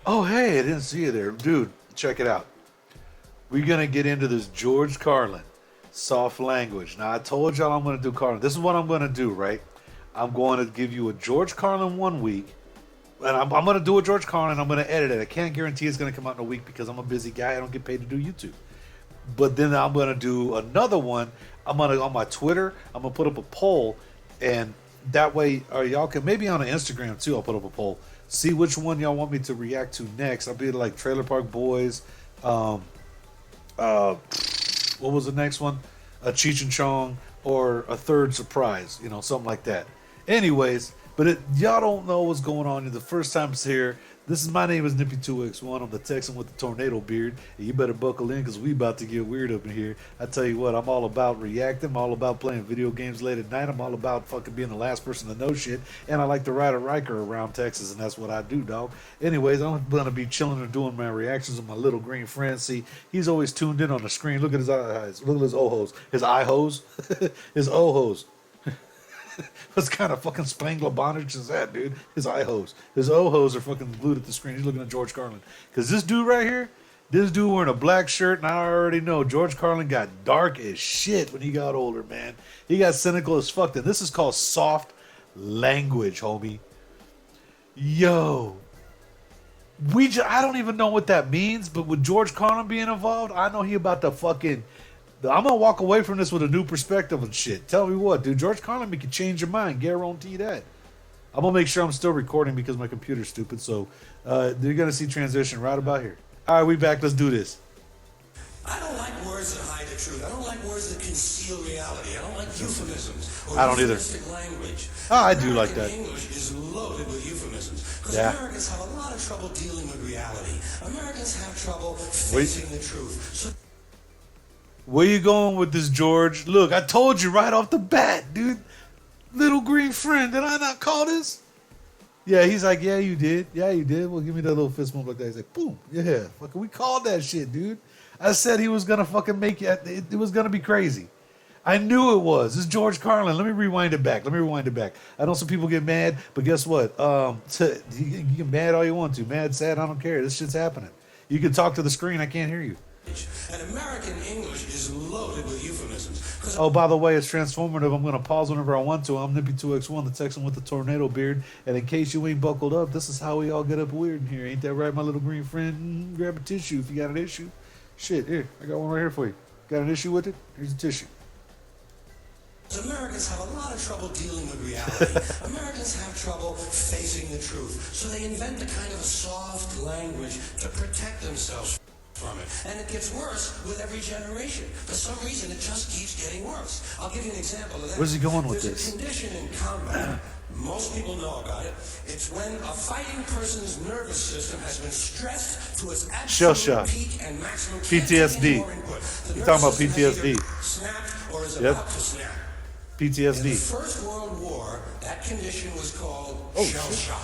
Oh, hey, I didn't see you there. Dude, check it out. We're going to get into this George Carlin soft language. Now, I told y'all I'm going to do Carlin. This is what I'm going to do, right? I'm going to give you a George Carlin 1 week. And I'm going to do a George Carlin. I'm going to edit it. I can't guarantee it's going to come out in a week because I'm a busy guy. I don't get paid to do YouTube. But then I'm going to do another one. I'm going to, on my Twitter, I'm going to put up a poll. And that way, or y'all can, maybe on the Instagram too, I'll put up a poll. See which one y'all want me to react to next. I'll be like Trailer Park Boys. Um, what was the next one? A Cheech and Chong or a Third Surprise, something like that. Anyways, but y'all don't know what's going on. You're the first time it's here. My name is Nippy2X1. I'm the Texan with the tornado beard. And you better buckle in because we about to get weird up in here. I tell you what, I'm all about reacting. I'm all about playing video games late at night. I'm all about fucking being the last person to know shit. And I like to ride a Riker around Texas, and that's what I do, dog. Anyways, I'm going to be chilling and doing my reactions with my little green friend. See, he's always tuned in on the screen. Look at his eyes. Look at his O-hos. His eye-hos. His O-hos. What kind of fucking Spangler bondage is that, dude? His eye hose. His O-hos are fucking glued at the screen. He's looking at George Carlin. Because this dude right here, this dude wearing a black shirt, and I already know George Carlin got dark as shit when he got older, man. He got cynical as fuck. And this is called soft language, homie. Yo. I don't even know what that means, but with George Carlin being involved, I know he about to fucking... I'm going to walk away from this with a new perspective and shit. Tell me what, dude. George Carlin can change your mind. Guarantee that. I'm going to make sure I'm still recording because my computer's stupid. So you're going to see transition right about here. All right, we back. Let's do this. I don't like words that hide the truth. I don't like words that conceal reality. I don't like euphemisms or I don't either. euphemistic language. Oh, I do like that. English is loaded with euphemisms because Yeah. Americans have a lot of trouble dealing with reality. Americans have trouble facing the truth. So where you going with this, George? Look, I told you right off the bat, dude. Little green friend, did I not call this? Yeah, he's like, yeah, you did. Yeah, you did. Well, give me that little fist bump like that. He's like, boom. Yeah, fucking, we called that shit, dude. I said he was going to fucking make it. It was going to be crazy. I knew it was. This is George Carlin. Let me rewind it back. I know some people get mad, but guess what? You get mad all you want to. Mad, sad, I don't care. This shit's happening. You can talk to the screen. I can't hear you. and American English is loaded with euphemisms. Oh, by the way, it's transformative. I'm going to pause whenever I want to. I'm Nippy2X1, the Texan with the tornado beard. And in case you ain't buckled up, this is how we all get up weird in here. Ain't that right, my little green friend? Grab a tissue if you got an issue. Shit, here, I got one right here for you. Got an issue with it? Here's a tissue. Americans have a lot of trouble dealing with reality. Americans have trouble facing the truth. So they invent a kind of a soft language to protect themselves from it. And it gets worse with every generation. For some reason, it just keeps getting worse. I'll give you an example of that. Where's he going with There's this? a condition in combat. Most people know about it. It's when a fighting person's nervous system has been stressed to its Shell absolute shock. peak and maximum. PTSD. You're talking about PTSD. Snapped or is Yep. about to snap. In the PTSD. First World War, that condition was called shell shock.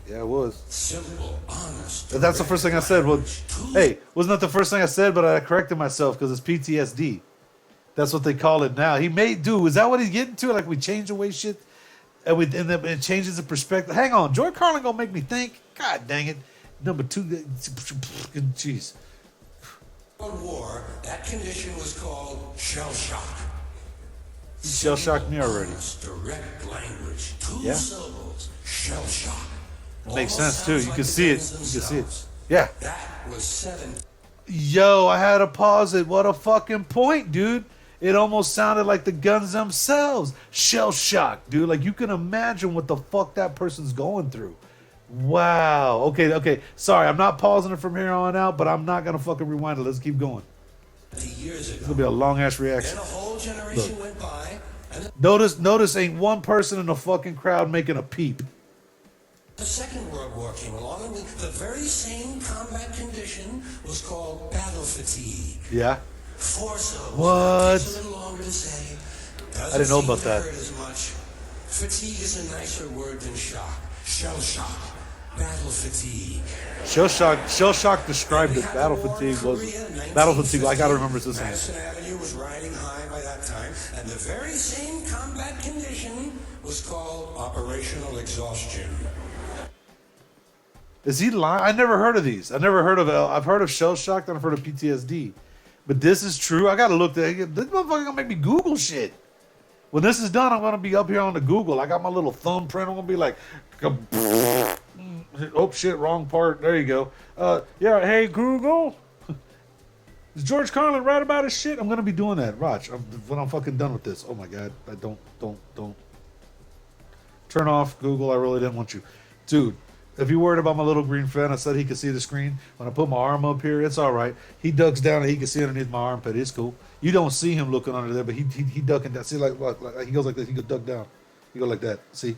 Yeah, it was. Simple, honest. That's the first thing I said. Well, hey, wasn't that the first thing I said? But I corrected myself because it's PTSD. That's what they call it now. He may do. Is that what he's getting to? Like we change the way shit, and it changes the perspective. Hang on, George Carlin gonna make me think. God dang it. Number two, jeez. World War, that condition was called shell shock. Shell shocked me already. Honest, direct language. Two Yeah. syllables. Shell shock. It makes Almost sense too. sounds You like can the see it. You guns can see it. themselves. Yeah. That was 7. Yo, I had to pause it. What a fucking point, dude. It almost sounded like the guns themselves. Shell shock, dude. Like you can imagine what the fuck that person's going through. Wow. Okay. Sorry, I'm not pausing it from here on out, but I'm not gonna fucking rewind it. Let's keep going. Years ago. It's gonna be a long ass reaction. Then a whole generation went by, and Notice ain't one person in the fucking crowd making a peep. the Second World War came along, and the very same combat condition was called battle fatigue. Yeah. 4 syllables. What? Takes a little longer to say. I didn't know about Doesn't seem to that. hurt as much. Fatigue is a nicer word than shock. Shell shock. Battle fatigue. Shell shock described it. Battle fatigue was battle fatigue. I gotta remember this. Madison Avenue was riding high by that time, and the very same combat condition was called operational exhaustion. Is he lying? I never heard of these. I never heard of. I've heard of shell shock, and I've heard of PTSD, but this is true. I gotta look. This motherfucker gonna make me Google shit. When this is done, I'm gonna be up here on the Google. I got my little thumbprint. I'm gonna be like, oh shit, wrong part. There you go. Yeah, hey Google, is George Carlin right about his shit? I'm gonna be doing that. Watch when I'm fucking done with this. Oh my god, I don't turn off Google. I really didn't want you, dude. If you're worried about my little green friend, I said he could see the screen. When I put my arm up here, it's all right. He ducks down and he can see underneath my armpit. It's cool. You don't see him looking under there, but he ducking down. See, like he goes like this. He goes duck down. He go like that. See?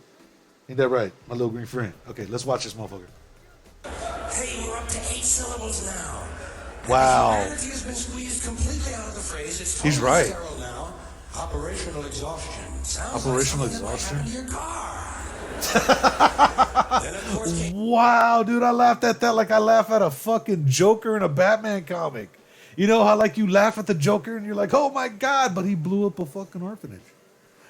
Ain't that right? My little green friend. Okay, let's watch this motherfucker. Hey, we're up to 8 syllables now. Wow. Humanity has been squeezed completely out of the phrase. It's totally He's right. sterile now. Operational exhaustion. Sounds Operational like something exhaustion? that might happen to your car. Then, of course, Wow, dude, I laughed at that like I laugh at a fucking Joker in a Batman comic. You know how like you laugh at the Joker and you're like, oh my god, but he blew up a fucking orphanage.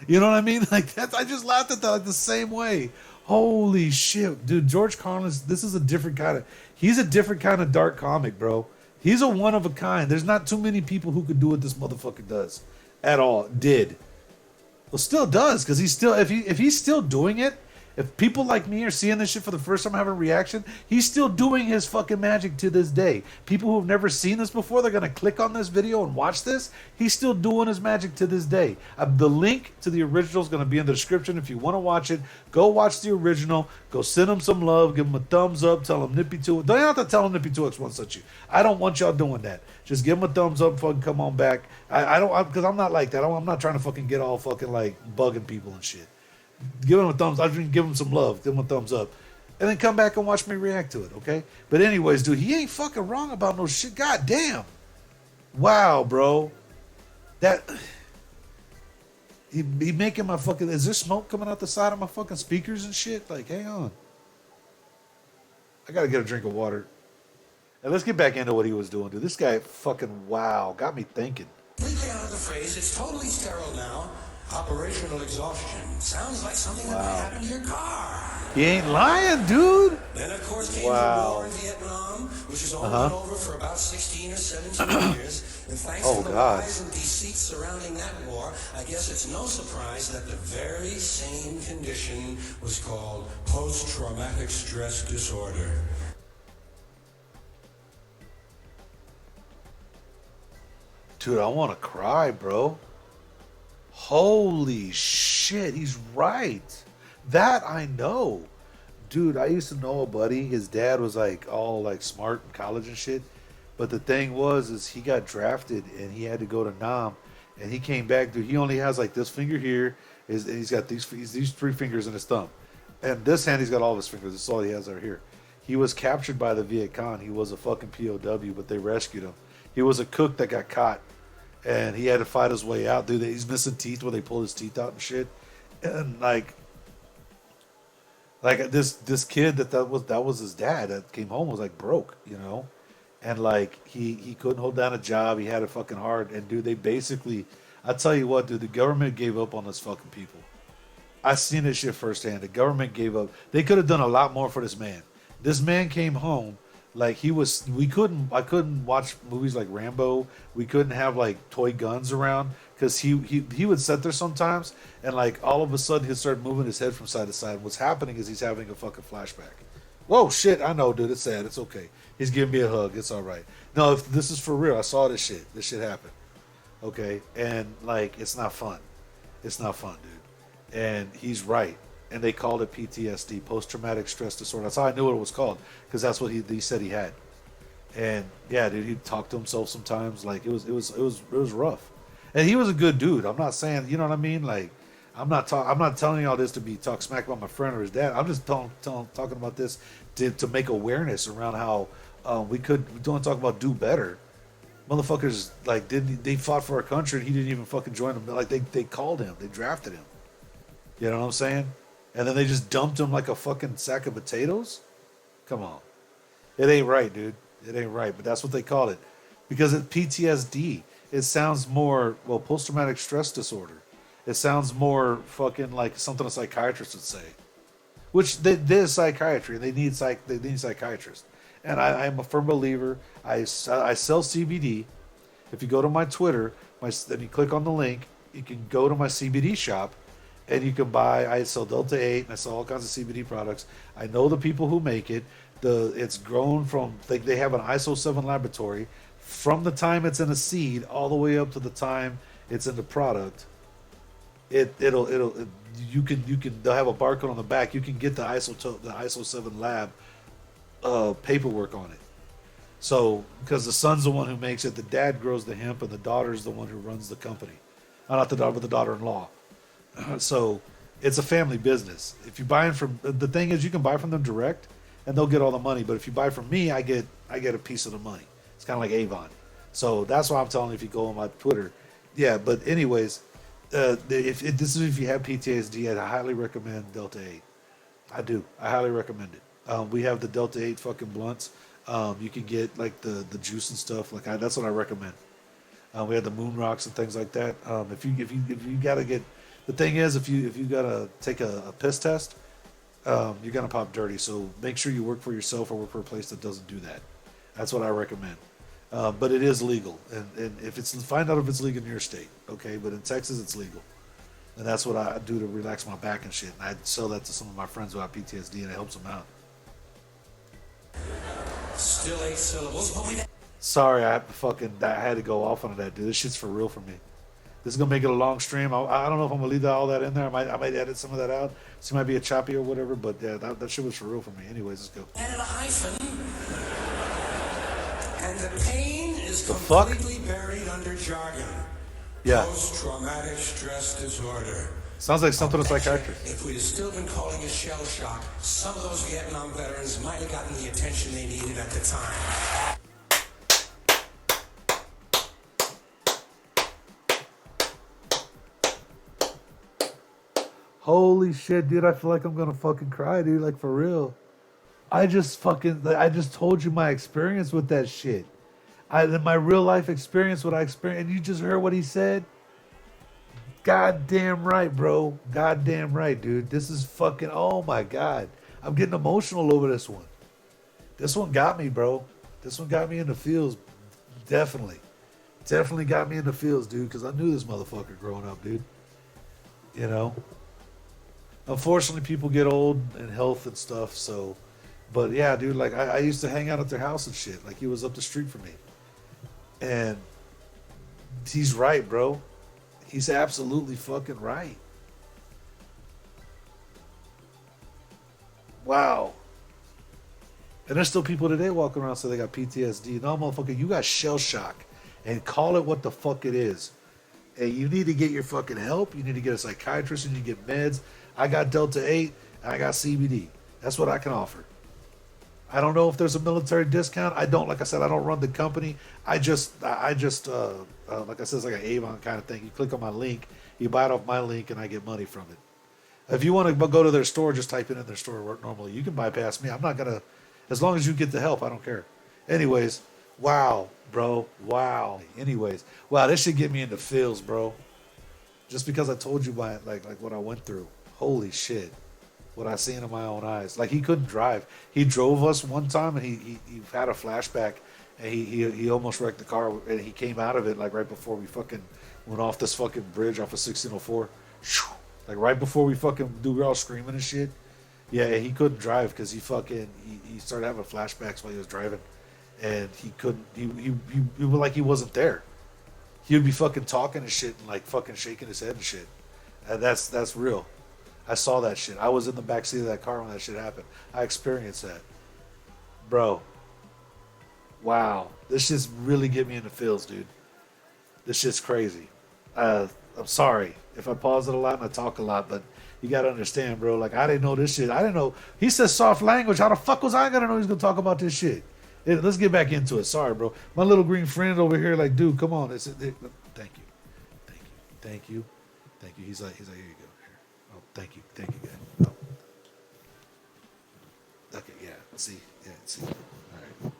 You know what I mean? Like that, I just laughed at that like the same way. Holy shit, dude, George Carlin's. This is a different kind of. He's a different kind of dark comic, bro. He's a one of a kind. There's not too many people who could do what this motherfucker does, at all. Did. Well, still does because he's still if he's still doing it. If people like me are seeing this shit for the first time having a reaction, he's still doing his fucking magic to this day. People who have never seen this before, they're going to click on this video and watch this. He's still doing his magic to this day. The link to the original is going to be in the description. If you want to watch it, go watch the original. Go send him some love. Give him a thumbs up. Tell him Nippy 2. Don't have to tell him Nippy 2X1 such you. I don't want y'all doing that. Just give him a thumbs up. Fucking come on back. I don't, because I'm not like that. I'm not trying to fucking get all fucking like bugging people and shit. Give him a thumbs. I just give him some love. Give him a thumbs up, and then come back and watch me react to it. Okay. But anyways, dude, he ain't fucking wrong about no shit. God damn. Wow, bro. That he making my fucking. Is there smoke coming out the side of my fucking speakers and shit? Like, hang on. I gotta get a drink of water. And let's get back into what he was doing, dude. This guy fucking wow got me thinking. completely out of the phrase. It's totally sterile now. Operational exhaustion. Sounds like something that might happen to your car. He ain't lying, dude. Then, of course, came the war in Vietnam, which was only been over for about 16 or 17 years. And thanks to the lies and deceit surrounding that war, I guess it's no surprise that the very same condition was called post-traumatic stress disorder. Dude, I want to cry, bro. Holy shit, he's right. That I know. Dude, I used to know a buddy. His dad was like all like smart in college and shit. But the thing was is he got drafted and he had to go to Nam and he came back, dude. He only has like this finger here. He's got these 3 fingers in his thumb. And this hand he's got all of his fingers. That's all he has right here. He was captured by the Viet Cong. He was a fucking POW, but they rescued him. He was a cook that got caught. And he had to fight his way out, dude. He's missing teeth where they pull his teeth out and shit. And like this kid that was his dad that came home was like broke, you know, and like he couldn't hold down a job. He had it fucking hard. And dude, they basically, I tell you what, dude, the government gave up on this fucking people. I seen this shit firsthand. The government gave up. They could have done a lot more for this man. This man came home. Like I couldn't watch movies like Rambo. We couldn't have like toy guns around because he would sit there sometimes and like all of a sudden he'd start moving his head from side to side. What's happening is he's having a fucking flashback. Whoa, shit! I know, dude. It's sad. It's okay. He's giving me a hug. It's all right. No, if this is for real. I saw this shit. This shit happened. Okay, and like it's not fun. It's not fun, dude. And he's right. And they called it PTSD, post-traumatic stress disorder. That's how I knew what it was called, because that's what he said he had. And yeah, dude, he'd talk to himself sometimes. Like it was rough. And he was a good dude. I'm not saying, you know what I mean? Like I'm not telling y'all this to be talk smack about my friend or his dad. I'm just talking about this to make awareness around how we don't talk about do better. Motherfuckers like they fought for our country and he didn't even fucking join them. Like they called him, they drafted him. You know what I'm saying? And then they just dumped him like a fucking sack of potatoes? Come on. It ain't right, dude. It ain't right. But that's what they call it. Because it's PTSD. It sounds more, well, post-traumatic stress disorder. It sounds more fucking like something a psychiatrist would say. which they psychiatry. They need psychiatrists, and I am a firm believer. I sell CBD. If you go to my Twitter, then you click on the link, you can go to my CBD shop, and you can buy. I sell Delta 8, and I sell all kinds of CBD products. I know the people who make it. It's grown from they have an ISO 7 laboratory from the time it's in a seed all the way up to the time it's in the product. It'll you can they'll have a barcode on the back. You can get the ISO 7 lab paperwork on it. So because the son's the one who makes it, the dad grows the hemp, and the daughter's the one who runs the company. Not the daughter, but the daughter-in-law. So it's a family business. If you're buying from, the thing is, you can buy from them direct, and they'll get all the money. But if you buy from me, I get a piece of the money. It's kind of like Avon. So that's why I'm telling you, if you go on my Twitter, yeah. But anyways, if you have PTSD, I highly recommend Delta 8. I do. I highly recommend it. We have the Delta 8 fucking blunts. You can get like the juice and stuff. That's what I recommend. We have the moon rocks and things like that. If you gotta get, the thing is, if you gotta take a piss test, you're gonna pop dirty. So make sure you work for yourself or work for a place that doesn't do that. That's what I recommend. But it is legal, and find out if it's legal in your state, okay? But in Texas, it's legal, and that's what I do to relax my back and shit. And I sell that to some of my friends who have PTSD, and it helps them out. Still 8 syllables, but we... Sorry, I had to go off on that, dude. This shit's for real for me. This is gonna make it a long stream. I don't know if I'm gonna leave all that in there. I might edit some of that out. So it might be a choppy or whatever. But yeah, that shit was for real for me. Anyways, let's go. And a hyphen. And the pain is The fuck? completely buried under jargon. Yeah. Post-traumatic stress disorder. Sounds like something a psychiatrist. If we'd still been calling it shell shock, some of those Vietnam veterans might have gotten the attention they needed at the time. Holy shit, dude! I feel like I'm gonna fucking cry, dude. Like for real. I just told you my experience with that shit. My real life experience, what I experienced, and you just heard what he said. Goddamn right, bro. Goddamn right, dude. This is fucking. Oh my god, I'm getting emotional over this one. This one got me, bro. This one got me in the feels. Definitely got me in the feels, dude. Because I knew this motherfucker growing up, dude. You know. Unfortunately, people get old and health and stuff, so, but yeah, dude, like, I used to hang out at their house and shit, like, he was up the street from me, and he's right, bro, he's absolutely fucking right. Wow. And there's still people today walking around saying they got PTSD. No, motherfucker, you got shell shock, and call it what the fuck it is. And you need to get your fucking help, you need to get a psychiatrist, you need to get meds. I got Delta 8, and I got CBD. That's what I can offer. I don't know if there's a military discount. I don't, like I said, I don't run the company. I just like I said, it's like an Avon kind of thing. You click on my link, you buy it off my link, and I get money from it. If you want to go to their store, just type it in their store normally. You can bypass me. I'm not going to, as long as you get the help, I don't care. Anyways, wow, bro, wow. Anyways, wow, this should get me into feels, bro. Just because I told you like what I went through. Holy shit. What I seen in my own eyes. Like, he couldn't drive. He drove us one time, and he had a flashback, and he almost wrecked the car, and he came out of it like right before we fucking went off this fucking bridge off of 1604. Like right before we fucking we were all screaming and shit. Yeah, he couldn't drive because he started having flashbacks while he was driving, and he couldn't. He was like he wasn't there. He would be fucking talking and shit and like fucking shaking his head and shit. And that's real. I saw that shit. I was in the backseat of that car when that shit happened. I experienced that. Bro. Wow. This shit's really get me in the feels, dude. This shit's crazy. I'm sorry if I pause it a lot and I talk a lot, but you gotta understand, bro. Like, I didn't know this shit. I didn't know. He says soft language. How the fuck was I gonna know he's gonna talk about this shit? Let's get back into it. Sorry, bro. My little green friend over here, like, dude, come on. Thank you. He's like, here you go. Thank you, guys. Oh. Okay, yeah. See. All right.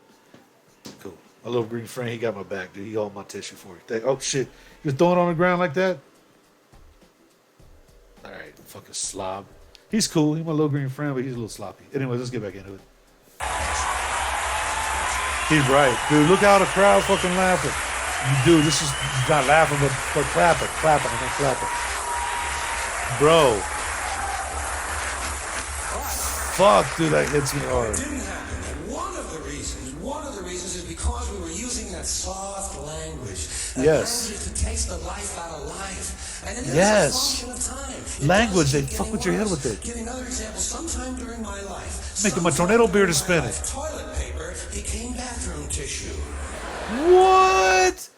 Cool. My little green friend, he got my back, dude. He held my tissue for you. Oh shit, you're throwing it on the ground like that? All right, fucking slob. He's cool. He's my little green friend, but he's a little sloppy. Anyways, let's get back into it. He's right, dude. Look how the crowd's fucking laughing. Dude, this is not laughing, but clapping, and then clapping. Bro. Fuck, dude, that hits me hard. It didn't happen. And one of the reasons is because we were using that soft language. That Yes. language that takes the life out of life. And it Yes. is a function of time. Language, It they does fuck keep with your head getting with it. worse. Give you another example. Sometime during my life. Making my sometime tornado beer during to my spin life, it. Toilet paper became bathroom tissue. What?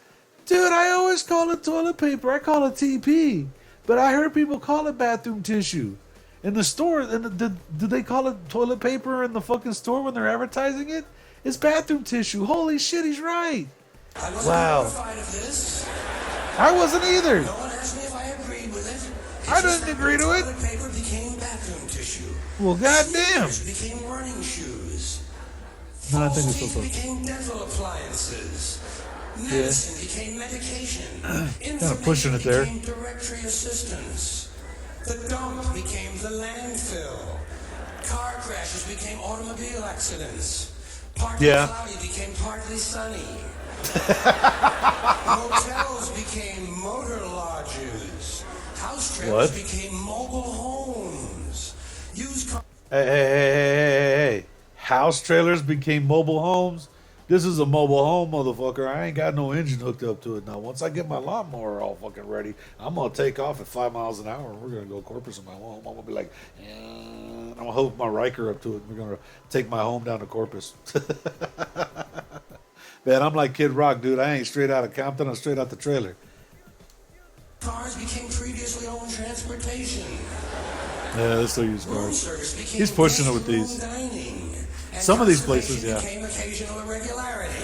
Dude, I always call it toilet paper. I call it TP. But I heard people call it bathroom tissue. In the store, do they call it toilet paper in the fucking store when they're advertising it? It's bathroom tissue. Holy shit, he's right. I wasn't Wow. notified of this. I wasn't either. No one asked me if I agreed with it. It's I just didn't that agree to it. Toilet paper became bathroom tissue. Well, goddamn. Sneakers became running shoes. No, I think False it's teeth so. became dental appliances. Medicine became medication. Kind of pushing it there. Became directory assistance. The dump became the landfill. Car crashes became automobile accidents. Partly Yeah. cloudy became partly sunny. Motels became motor lodges. House trailers What? became mobile homes. Used cars. Hey. House trailers became mobile homes. This is a mobile home, motherfucker. I ain't got no engine hooked up to it now. Once I get my lawnmower all fucking ready, I'm going to take off at 5 miles an hour. And we're going to go Corpus in my home. I'm going to be like, I'm going to hook my Riker up to it. We're going to take my home down to Corpus. Man, I'm like Kid Rock, dude. I ain't straight out of Compton. I'm straight out the trailer. Cars became previously owned transportation. Yeah, they still use Room cars. service became He's pushing it guest with room these. dining. And Some of these conservation places, yeah. became occasional irregularity.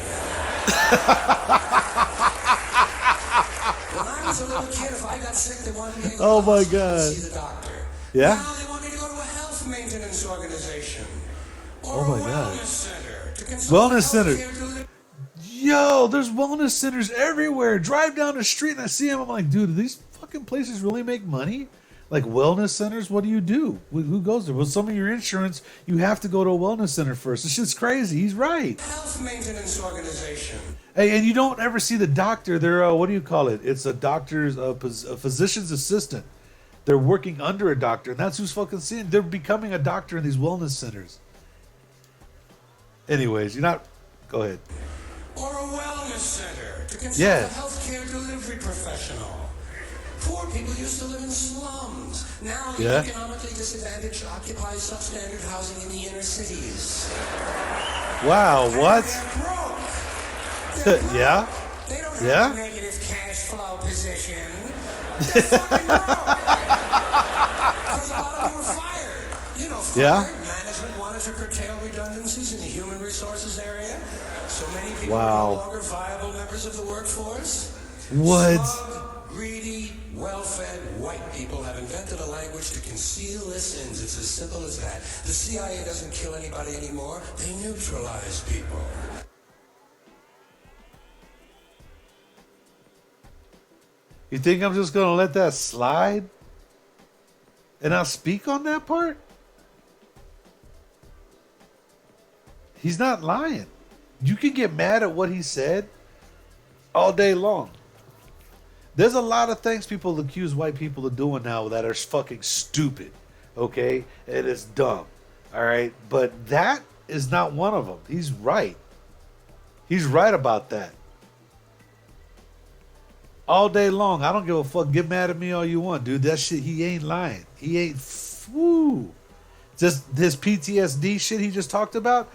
When I was a little kid, if I got sick, they wanted me to go Oh to the my hospital God. to see the doctor. Yeah? Now they want me to go to a health maintenance organization. Or Oh my a God. wellness center. To consult Wellness center. healthcare delivery. Yo, there's wellness centers everywhere. Drive down the street and I see them. I'm like, dude, do these fucking places really make money? Like wellness centers, what do you do? Who goes there? Well, some of your insurance, you have to go to a wellness center first. This shit's crazy. He's right. Health maintenance organization. Hey, and you don't ever see the doctor. They're, what do you call it? It's a doctor's, a physician's assistant. They're working under a doctor, and that's who's fucking seeing. They're becoming a doctor in these wellness centers. Anyways, you're not. Go ahead. Or a wellness center to consult Yeah. a healthcare delivery professional. Poor people used to live in slums. Now the Yeah. economically disadvantaged occupy substandard housing in the inner cities. Wow, what? They're broke. They're broke. Yeah? They don't have Yeah? a negative cash flow position. They're fucking broke. Because a lot of them were fired. You know, fired. Yeah? Management wanted to curtail redundancies in the human resources area. So many people Wow. are no longer viable members of the workforce. What? Smug, greedy, well-fed white people have invented a language to conceal their sins. It's as simple as that. The CIA doesn't kill anybody anymore. They neutralize people. You think I'm just gonna let that slide? And I'll speak on that part? He's not lying. You can get mad at what he said all day long. There's a lot of things people accuse white people of doing now that are fucking stupid, okay? And it's dumb, all right? But that is not one of them. He's right. He's right about that. All day long. I don't give a fuck. Get mad at me all you want, dude. That shit, he ain't lying. He ain't, woo. Just his PTSD shit he just talked about,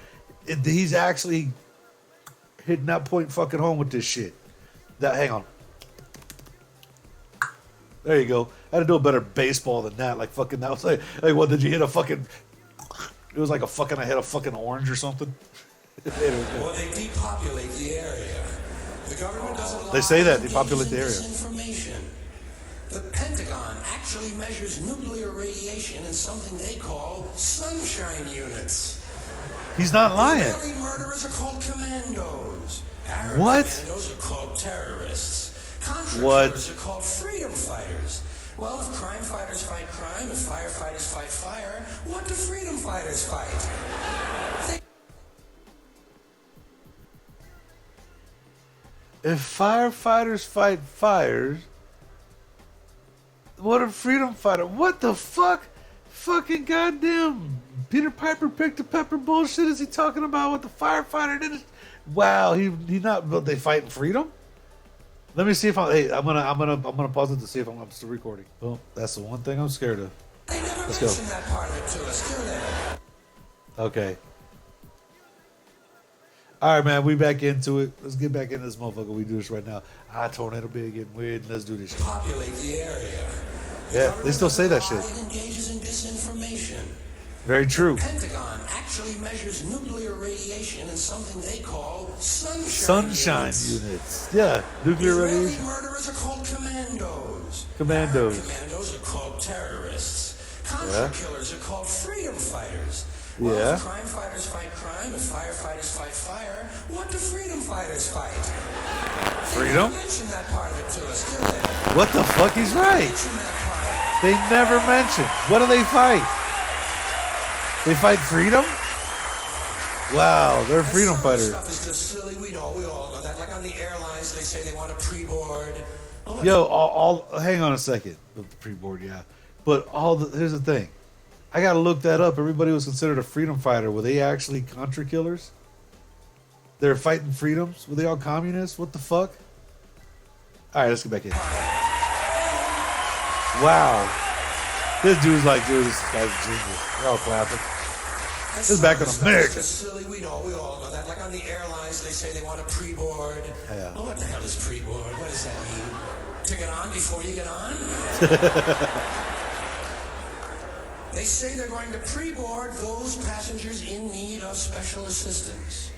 he's actually hitting that point fucking home with this shit. Hang on. There you go. I had to do a better baseball than that. Like fucking, that was like what, did you hit a fucking, it was like a fucking, I hit a fucking orange or something. Or they depopulate the area. The government doesn't lie. They say that, It depopulate the engages area. in disinformation. The Pentagon actually measures nuclear radiation in something they call sunshine units. He's not lying. Israeli murderers are called commandos. Arab What? commandos are called terrorists. Contra What? killers are called freedom fighters. Well, if crime fighters fight crime, if firefighters fight fire, what do freedom fighters fight? If firefighters fight fires, what a freedom fighter. What the fuck? Fucking goddamn Peter Piper picked a pepper bullshit is he talking about what the firefighter did? Wow, he not but they fighting freedom? Let me see if I'm gonna pause it to see if I'm still recording. Well, that's the one thing I'm scared of. They never Let's mention go. that part of it to us, do they? Okay. Alright, man, we back into it. Let's get back into this motherfucker. We do this right now. Tornado big getting weird. Let's do this shit. Populate the area. Yeah, they still say that shit. It engages in disinformation. Very true. The Pentagon actually measures nuclear radiation in something they call Sunshine units. units. Yeah, nuclear Israeli radiation. murderers are called commandos. Commandos. Arab commandos are called terrorists. Contra killers are called freedom fighters. Well, Yeah. if crime fighters fight crime, if firefighters fight fire, what do freedom fighters fight? Freedom? They mention that part of it to us, do they? What the fuck? He's right. Mention that part. They never mention. What do they fight? They fight freedom? Wow, they're freedom Some of the fighters. stuff is just silly. We all know that. Like on the airlines, they say they want a pre-board. Oh, Yo, all hang on a second. With the pre-board, yeah. But here's the thing. I gotta look that up. Everybody was considered a freedom fighter. Were they actually Contra killers? They're fighting freedoms? Were they all communists? What the fuck? Alright, let's get back in. Wow. This dude's like, dude, this guy's a genius. They're all clapping. This is back in America. Silly, we all know that. Like on the airlines, they say they want a pre-board. Yeah. Well, what the hell is pre-board? What does that mean? To get on before you get on? They say they're going to pre-board those passengers in need of special assistance.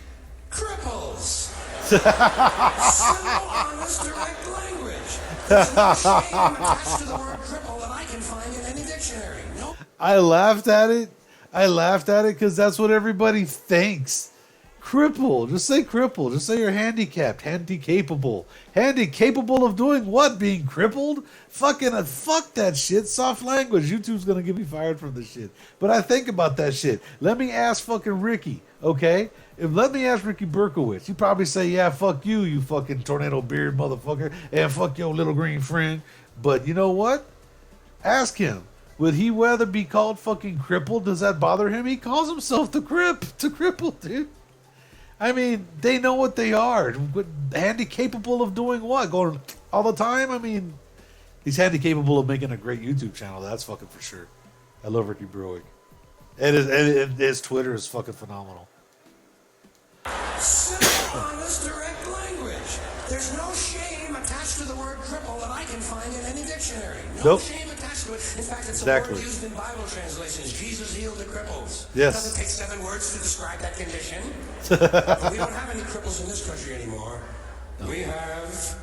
Cripples. Simple, honest, direct language. There's no shame attached to the word cripple that I can find in any dictionary. No. I laughed at it. Because that's what everybody thinks. Cripple. Just say cripple. Just say you're handicapped. Handy-capable. Handy-capable of doing what? Being crippled? Fuck that shit. Soft language. YouTube's gonna get me fired from this shit. But I think about that shit. Let me ask fucking Ricky, okay? Let me ask Ricky Berkowitz. He probably say, yeah, fuck you, you fucking tornado beard motherfucker. And fuck your little green friend. But you know what? Ask him. Would he rather be called fucking crippled? Does that bother him? He calls himself the cripple, dude. I mean, they know what they are. Handy capable of doing what? Going all the time? I mean, he's handy capable of making a great YouTube channel. That's fucking for sure. I love Ricky Brewing. And his Twitter is fucking phenomenal. Simple, honest, direct language. There's no shame attached to the word cripple that I can find in any dictionary. No Nope. shame attached to it. In fact, it's Exactly. a word used in Bible translations. Jesus healed the cripples. Yes. Doesn't take 7 words to describe that condition. We don't have any cripples in this country anymore. We have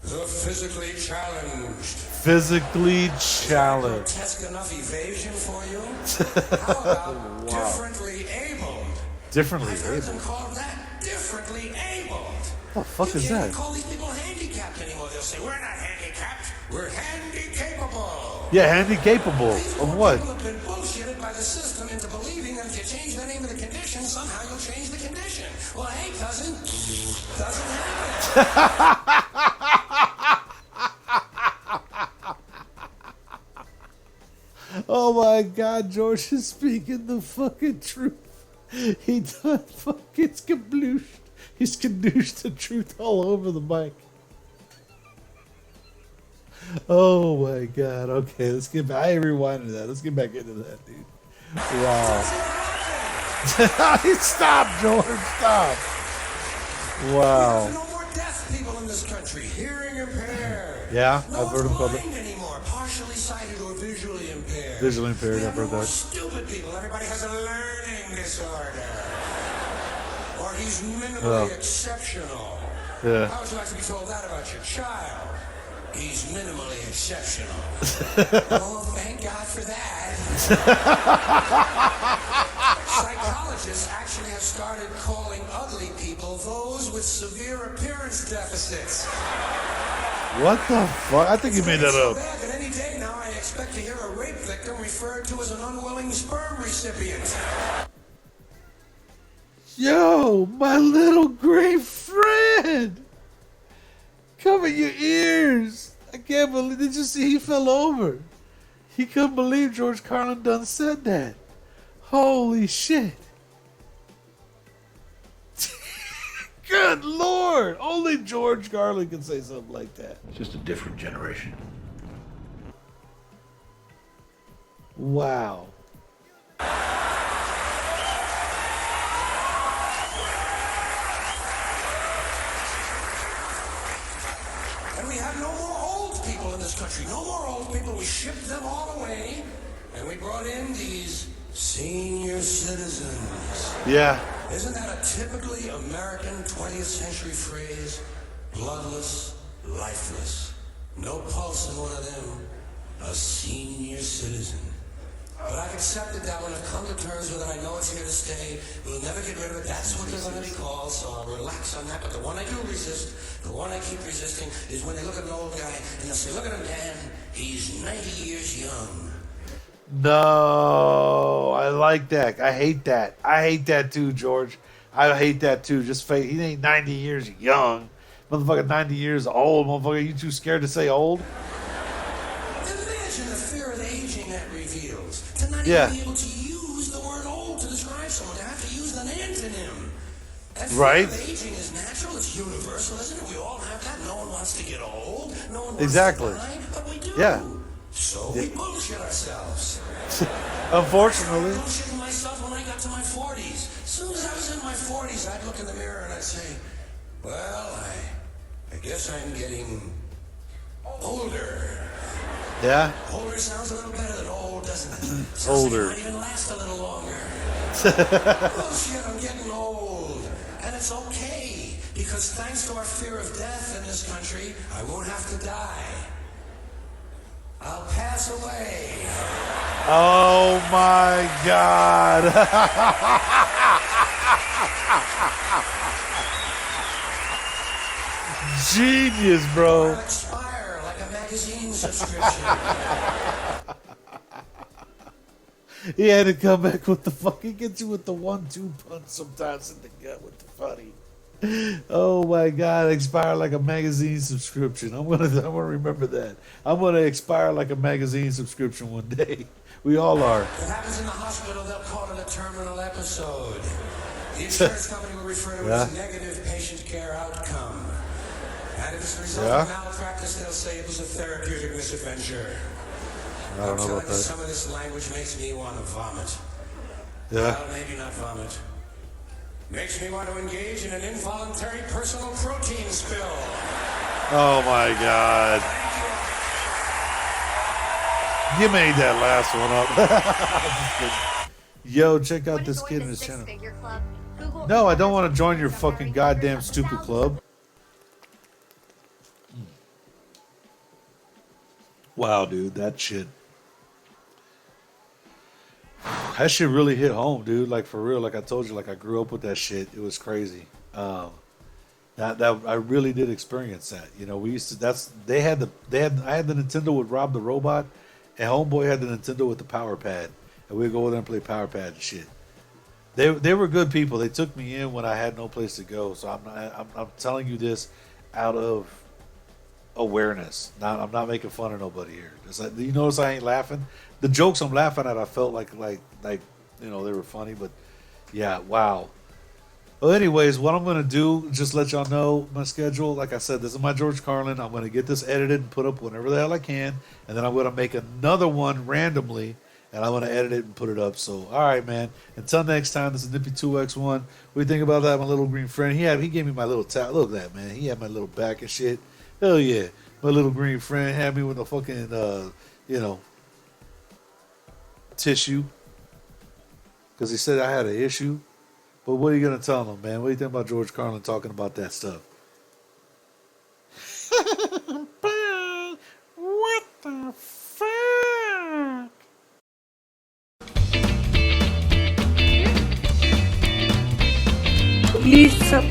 the physically challenged. Physically challenged. Grotesque enough evasion for you? How about differently abled? Differently I've heard them able. call that differently abled. What the fuck You is can't that? even call these people handicapped anymore. They'll say, we're not handicapped, we're handy-capable. Yeah, handy capable These of poor what? people have been bullshitted by the system into believing that if you change the name of the condition, somehow you'll change the condition. Well, hey, cousin, doesn't happen. Oh my God, George is speaking the fucking truth. He done fucking skadooshed. He skadooshed the truth all over the mic. Oh my God. Okay, let's get back. I rewinded that. Let's get back into that, dude. Wow. Stop, George. Stop. Wow. No more deaf people in this country. Hearing impaired. Yeah, No I've heard him called blind anymore. Partially sighted or visually impaired. Visually impaired, We have I've heard no more that. stupid people. Everybody has a learning disorder. Or he's minimally Well. exceptional. Yeah. How would you like to be told that about your child? He's minimally exceptional. Oh, thank God for that. Psychologists actually have started calling ugly people those with severe appearance deficits. What the fuck? I think he made that So up. bad that any day now I expect to hear a rape victim referred to as an unwilling sperm recipient. Yo, my little gray friend. Cover your ears. I can't believe. Did you see he fell over? He couldn't believe George Carlin done said that. Holy shit. Good Lord. Only George Carlin can say something like that. It's just a different generation. Wow. And we have no more old people in this country. No more old people. We shipped them all away. And we brought in these senior citizens. Yeah. Isn't that a typically American 20th century phrase? Bloodless, lifeless. No pulse in one of them. A senior citizen. But I've accepted that one. I've come to terms with it. I know it's here to stay. We'll never get rid of it. That's what they're going to be called. So I'll relax on that. But the one I do resist, the one I keep resisting, is when they look at an old guy and they'll say, look at him, Dan. He's 90 years young. No, I like that. I hate that. I hate that too, George. I hate that too. Just fake. He ain't 90 years young. Motherfucker, 90 years old. Motherfucker, you too scared to say old? Imagine the fear of aging that reveals. To not Yeah. even be able to use the word old to describe someone. To have to use an antonym. That fear Right. of aging is natural. It's universal, isn't it? We all have that. No one wants to get old. No one wants Exactly. to die. But we do. Yeah. So we bullshit ourselves. Unfortunately. I bullshitted myself when I got to my 40s. As soon as I was in my 40s, I'd look in the mirror and I'd say, well, I guess I'm getting older. Yeah. Older sounds a little better than old, doesn't it? Sounds Older. Like it might even last a little longer. Bullshit, I'm getting old. And it's okay, because thanks to our fear of death in this country, I won't have to die. I'll pass away. Oh my God. Genius, bro. I'll expire like a magazine subscription. He had to come back with the fuck. He gets you with the 1-2 punch sometimes in the gut with the funny. Oh my God! Expire like a magazine subscription. I'm gonna remember that. I'm gonna expire like a magazine subscription one day. We all are. If it happens in the hospital, they'll call it a terminal episode. The insurance company will refer to it as negative patient care outcome. And if it's a result of malpractice, they'll say it was a therapeutic misadventure. I don't I'm know telling about you, that. some of this language makes me want to vomit. Yeah. Well, maybe not vomit. Makes me want to engage in an involuntary personal protein spill. Oh my God! You made that last one up. Yo, check out this kid in his channel. No, I don't want to join your fucking goddamn stupid club. Wow, dude, that shit. That shit really hit home, dude. Like for real. Like I told you, like I grew up with that shit. It was crazy. That I really did experience that. You know, we used to. I had the Nintendo with Rob the Robot, and Homeboy had the Nintendo with the Power Pad, and we'd go over there and play Power Pad and shit. They were good people. They took me in when I had no place to go. So I'm telling you this out of awareness. I'm not making fun of nobody here. It's like, you notice I ain't laughing. The jokes I'm laughing at, I felt like you know, they were funny. But yeah, wow. Well, anyways, what I'm gonna do, just let y'all know my schedule. Like I said, this is my George Carlin. I'm gonna get this edited and put up whenever the hell I can, and then I'm gonna make another one randomly, and I'm gonna edit it and put it up. So, all right, man. Until next time, this is Nippy 2X1. What do you think about that, my little green friend? He gave me my little towel. Look at that, man. He had my little back and shit. Hell yeah, my little green friend had me with a fucking you know, tissue, because he said I had an issue. But what are you going to tell him, man? What do you think about George Carlin talking about that stuff? What the fuck? Please, sa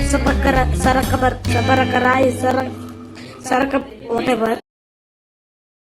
barangay, whatever.